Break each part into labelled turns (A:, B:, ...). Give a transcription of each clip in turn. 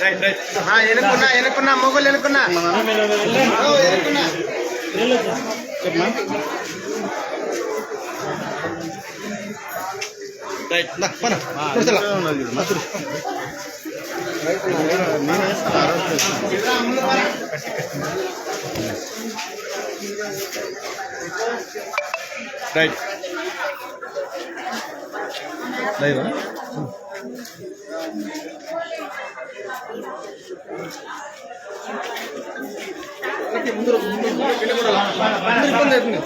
A: right right ఎనుకున్నా ఎనుకున్నా మొగలు ఎనుకున్నా ఎనుకున్నా చెప్పమా right పన కూర్చోలా right లైవా ముందు ఇబ్బంది అవుతుంది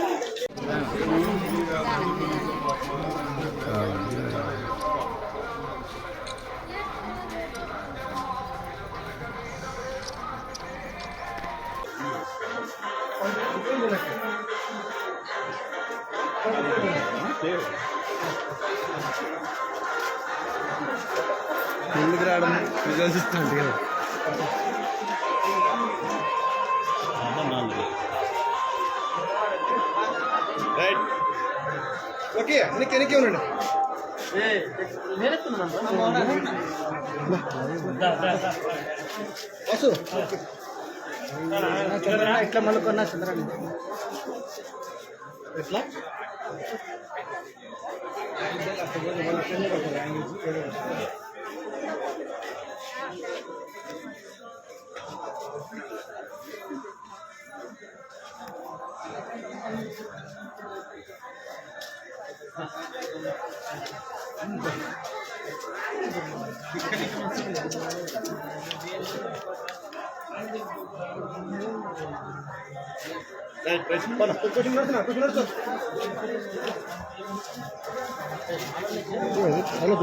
A: ముందుకు రావడం విశ్వసిస్తుంది కదా రైట్ ఓకే వెనక్కి వెనక్కి ఉండండి వసు ఇట్లా మళ్ళీ చంద్రాన్ని ఎట్లా హలో